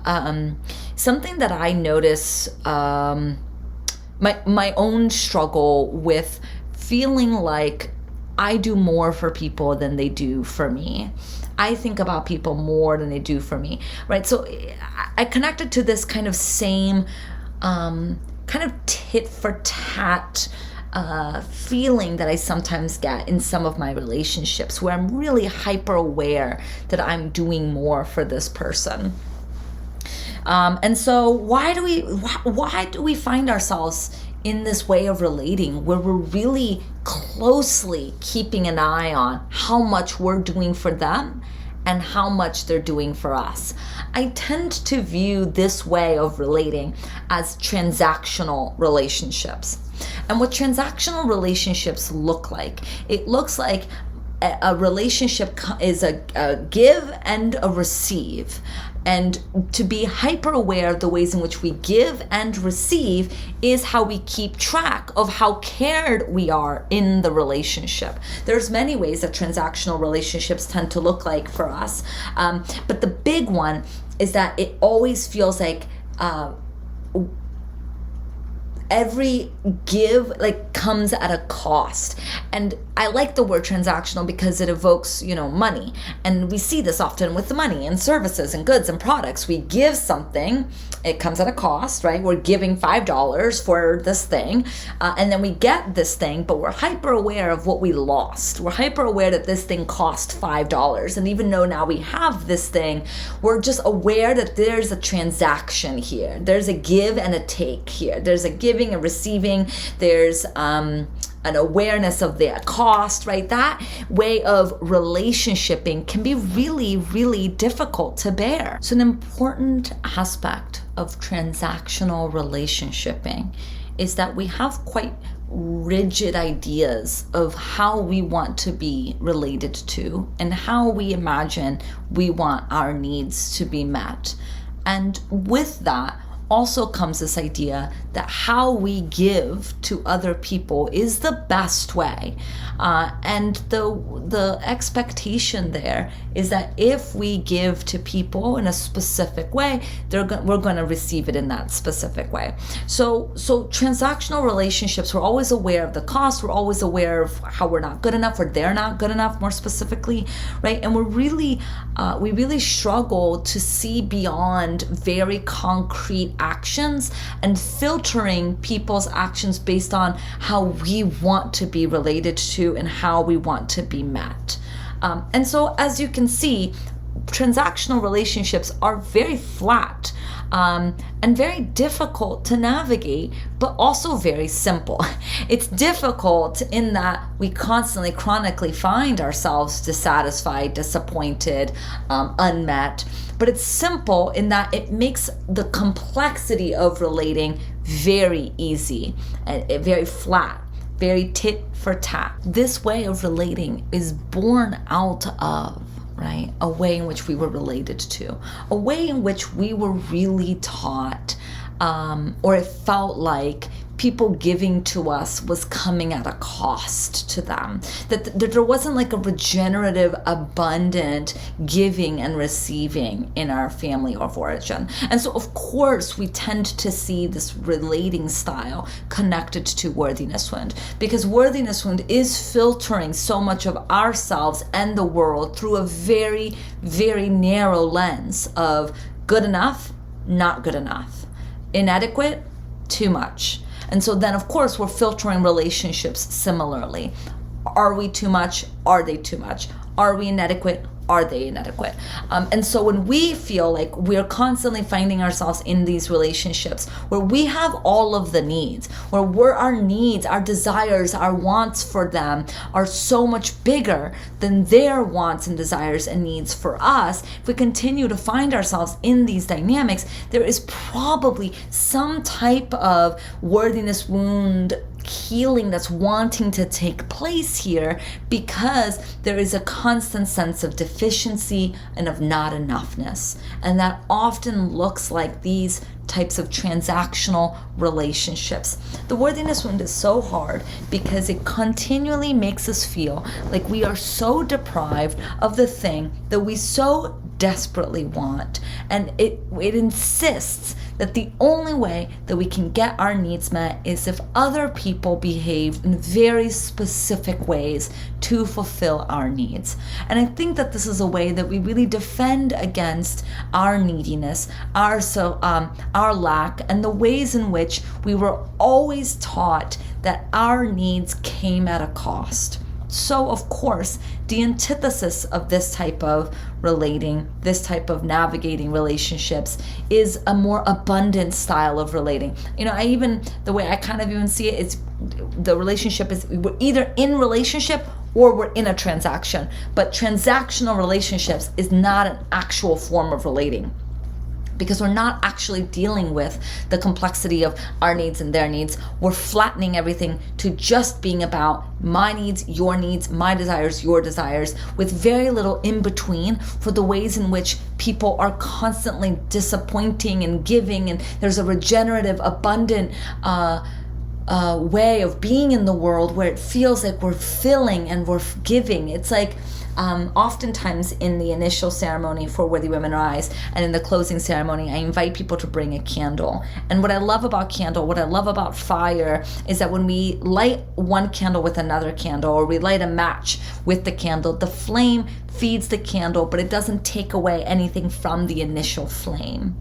Speaker 1: something that I notice, my own struggle with feeling like I do more for people than they do for me. I think about people more than they do for me, right? So I connected to this kind of same kind of tit for tat feeling that I sometimes get in some of my relationships, where I'm really hyper aware that I'm doing more for this person. And so why do we find ourselves in this way of relating where we're really closely keeping an eye on how much we're doing for them and how much they're doing for us? I tend to view this way of relating as transactional relationships. And what transactional relationships look like, it looks like a relationship is a give and a receive. And to be hyper aware of the ways in which we give and receive is how we keep track of how cared we are in the relationship. There's many ways that transactional relationships tend to look like for us. But the big one is that it always feels like every give comes at a cost. And I like the word transactional because it evokes, money. And we see this often with the money and services and goods and products. We give something, it comes at a cost, right? We're giving $5 for this thing, and then we get this thing, but we're hyper aware of what we lost. We're hyper aware that this thing cost $5. And even though now we have this thing, we're just aware that there's a transaction here. There's a give and a take here. There's a giving and receiving. There's an awareness of the cost, right? That way of relationshiping can be really, really difficult to bear. So an important aspect of transactional relationshiping is that we have quite rigid ideas of how we want to be related to and how we imagine we want our needs to be met. And with that also comes this idea that how we give to other people is the best way. And the expectation there is that if we give to people in a specific way, we're going to receive it in that specific way. So transactional relationships, we're always aware of the cost. We're always aware of how we're not good enough, or they're not good enough, more specifically, right? And we really struggle to see beyond very concrete actions and filtering people's actions based on how we want to be related to and how we want to be met. And so as you can see, transactional relationships are very flat. and very difficult to navigate, but also very simple. It's difficult in that we constantly, chronically find ourselves dissatisfied, disappointed, unmet. But it's simple in that it makes the complexity of relating very easy and very flat, very tit for tat. This way of relating is born out of, right, a way in which we were related to, a way in which we were really taught, or it felt like people giving to us was coming at a cost to them. That there wasn't like a regenerative, abundant giving and receiving in our family of origin. And so, of course, we tend to see this relating style connected to worthiness wound, because worthiness wound is filtering so much of ourselves and the world through a very, very narrow lens of good enough, not good enough, inadequate, too much. And so then, of course, we're filtering relationships similarly. Are we too much? Are they too much? Are we inadequate? Are they inadequate? And so when we feel like we're constantly finding ourselves in these relationships where we have all of the needs, where our needs, our desires, our wants for them are so much bigger than their wants and desires and needs for us, if we continue to find ourselves in these dynamics, there is probably some type of worthiness wound healing that's wanting to take place here, because there is a constant sense of deficiency and of not enoughness. And that often looks like these types of transactional relationships. The worthiness wound is so hard because it continually makes us feel like we are so deprived of the thing that we so desperately want. And it insists that the only way that we can get our needs met is if other people behave in very specific ways to fulfill our needs. And I think that this is a way that we really defend against our neediness, our lack, and the ways in which we were always taught that our needs came at a cost. So, of course, the antithesis of this type of relating, this type of navigating relationships, is a more abundant style of relating. The way I kind of even see it is the relationship is we're either in relationship or we're in a transaction. But transactional relationships is not an actual form of relating, because we're not actually dealing with the complexity of our needs and their needs. We're flattening everything to just being about my needs, my desires, your desires, with very little in between for the ways in which people are constantly disappointing and giving, and there's a regenerative, abundant way of being in the world where it feels like we're filling and we're giving. It's like oftentimes in the initial ceremony for Worthy Women Rise and in the closing ceremony, I invite people to bring a candle. And what I love about candle, what I love about fire, is that when we light one candle with another candle, or we light a match with the candle, the flame feeds the candle, but it doesn't take away anything from the initial flame.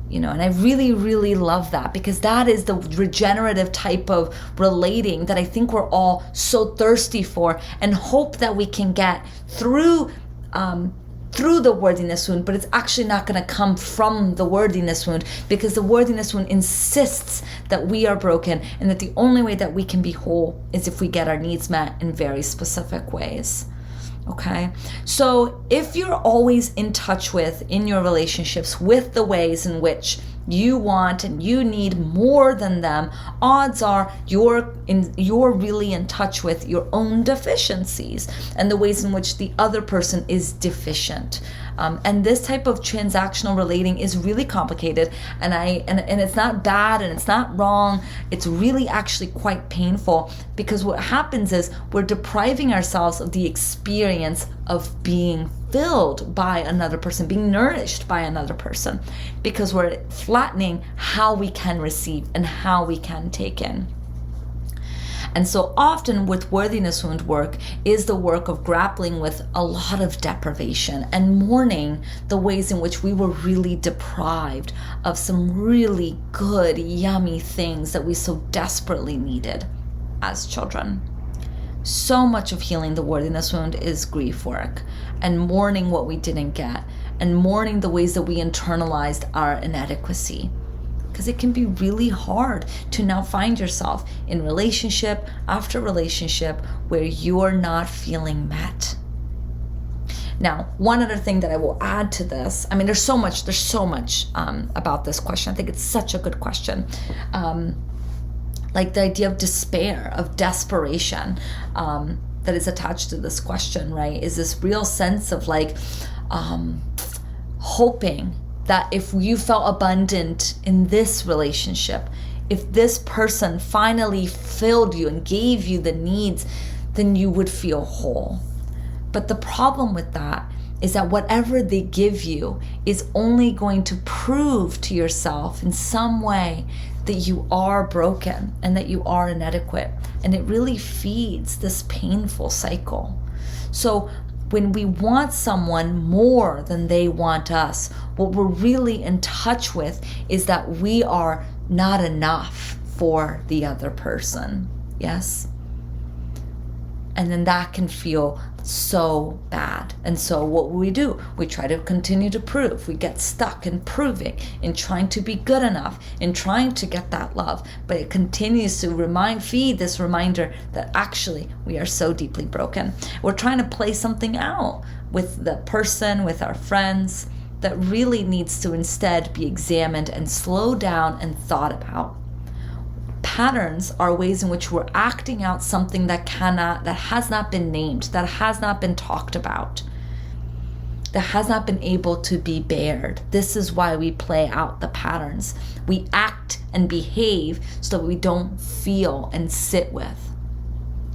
Speaker 1: And I really, really love that, because that is the regenerative type of relating that I think we're all so thirsty for and hope that we can get through the worthiness wound, but it's actually not going to come from the worthiness wound, because the worthiness wound insists that we are broken and that the only way that we can be whole is if we get our needs met in very specific ways. Okay, so if you're always in touch in your relationships with the ways in which you want and you need more than them, odds are you're really in touch with your own deficiencies and the ways in which the other person is deficient. And this type of transactional relating is really complicated, and it's not bad and it's not wrong. It's really actually quite painful, because what happens is we're depriving ourselves of the experience of being filled by another person, being nourished by another person, because we're flattening how we can receive and how we can take in. And so often with worthiness wound work is the work of grappling with a lot of deprivation and mourning the ways in which we were really deprived of some really good, yummy things that we so desperately needed as children. So much of healing the worthiness wound is grief work and mourning what we didn't get and mourning the ways that we internalized our inadequacy. Because it can be really hard to now find yourself in relationship after relationship where you're not feeling met. Now, one other thing that I will add to this, I mean, there's so much about this question. I think it's such a good question. Like the idea of despair, of desperation, that is attached to this question, right? Is this real sense of like hoping that if you felt abundant in this relationship, if this person finally filled you and gave you the needs, then you would feel whole. But the problem with that is that whatever they give you is only going to prove to yourself in some way that you are broken and that you are inadequate. And it really feeds this painful cycle. So when we want someone more than they want us, what we're really in touch with is that we are not enough for the other person. Yes? And then that can feel so bad. And so what do? We try to continue to prove. We get stuck in proving, in trying to be good enough, in trying to get that love. But it continues to feed this reminder that actually we are so deeply broken. We're trying to play something out with the person, with our friends, that really needs to instead be examined and slowed down and thought about. Patterns are ways in which we're acting out something that has not been named, that has not been talked about, that has not been able to be bared. This is why we play out the patterns. We act and behave so that we don't feel and sit with,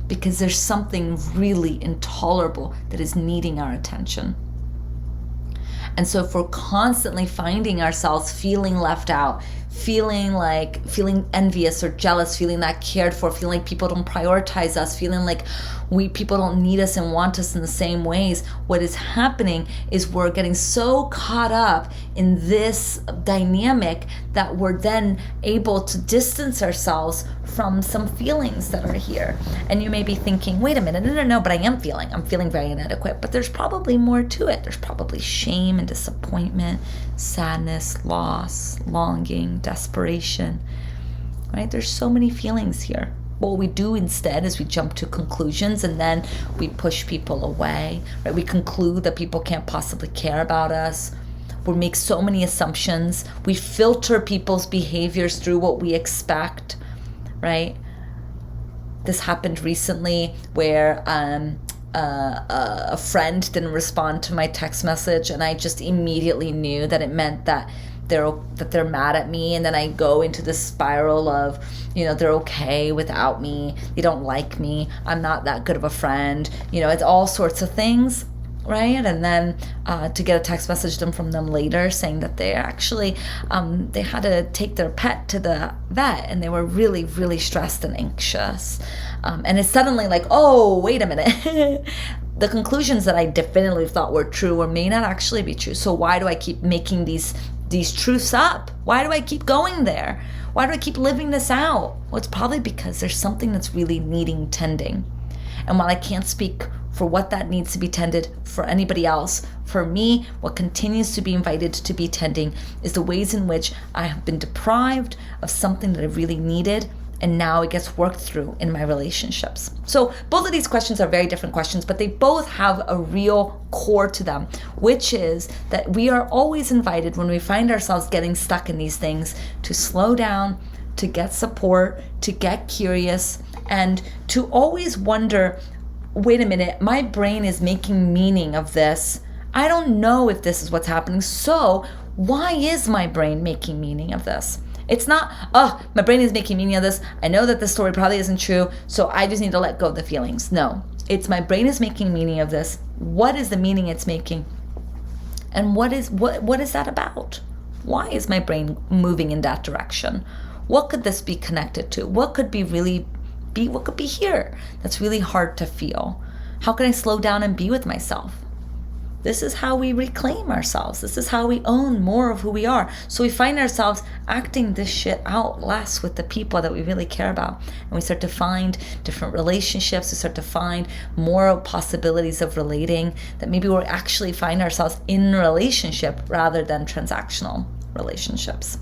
Speaker 1: because there's something really intolerable that is needing our attention. And so if we're constantly finding ourselves feeling left out, feeling envious or jealous, feeling not cared for, feeling like people don't prioritize us, feeling like people don't need us and want us in the same ways, what is happening is we're getting so caught up in this dynamic that we're then able to distance ourselves from some feelings that are here. And you may be thinking, wait a minute, no, but I'm feeling very inadequate, but there's probably more to it. There's probably shame and disappointment, sadness, loss, longing, desperation, right? There's so many feelings here. What we do instead is we jump to conclusions and then we push people away, right? We conclude that people can't possibly care about us. We make so many assumptions. We filter people's behaviors through what we expect, right? This happened recently where a friend didn't respond to my text message, and I just immediately knew that it meant that they're mad at me, and then I go into this spiral of, they're okay without me, they don't like me, I'm not that good of a friend, it's all sorts of things, right? And then to get a text message from them later saying that they actually they had to take their pet to the vet and they were really, really stressed and anxious, and it's suddenly like, oh, wait a minute. The conclusions that I definitively thought were true or may not actually be true. So why do I keep making these truths up? Why do I keep going there? Why do I keep living this out? Well, it's probably because there's something that's really needing tending. And while I can't speak for what that needs to be tended for anybody else, for me, what continues to be invited to be tending is the ways in which I have been deprived of something that I really needed, and now it gets worked through in my relationships. So both of these questions are very different questions, but they both have a real core to them, which is that we are always invited when we find ourselves getting stuck in these things to slow down, to get support, to get curious, and to always wonder, wait a minute, my brain is making meaning of this. I don't know if this is what's happening, so why is my brain making meaning of this? It's not, my brain is making meaning of this. I know that this story probably isn't true, so I just need to let go of the feelings. No, it's my brain is making meaning of this. What is the meaning it's making? And what is that about? Why is my brain moving in that direction? What could this be connected to? What could be what could be here that's really hard to feel? How can I slow down and be with myself? this is how we reclaim ourselves. This is how we own more of who we are. So we find ourselves acting this shit out less with the people that we really care about. And we start to find different relationships. We start to find more possibilities of relating, that maybe we'll actually find ourselves in relationship rather than transactional relationships.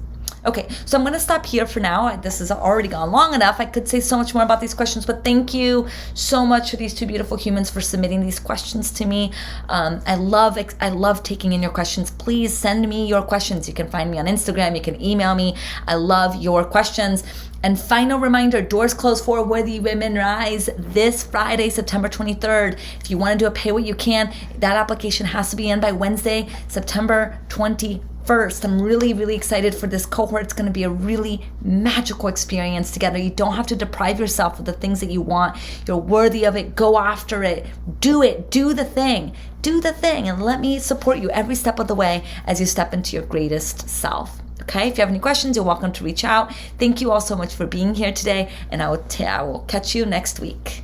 Speaker 1: Okay, so I'm going to stop here for now. This has already gone long enough. I could say so much more about these questions, but thank you so much for these two beautiful humans for submitting these questions to me. I love taking in your questions. Please send me your questions. You can find me on Instagram. You can email me. I love your questions. And final reminder, doors close for Worthy Women Rise this Friday, September 23rd. If you want to do a pay what you can, that application has to be in by Wednesday, September 21st. I'm really, really excited for this cohort. It's going to be a really magical experience together. You don't have to deprive yourself of the things that you want. You're worthy of it. Go after it. Do it. Do the thing. Do the thing. And let me support you every step of the way as you step into your greatest self. Okay, if you have any questions, you're welcome to reach out. Thank you all so much for being here today, and I will catch you next week.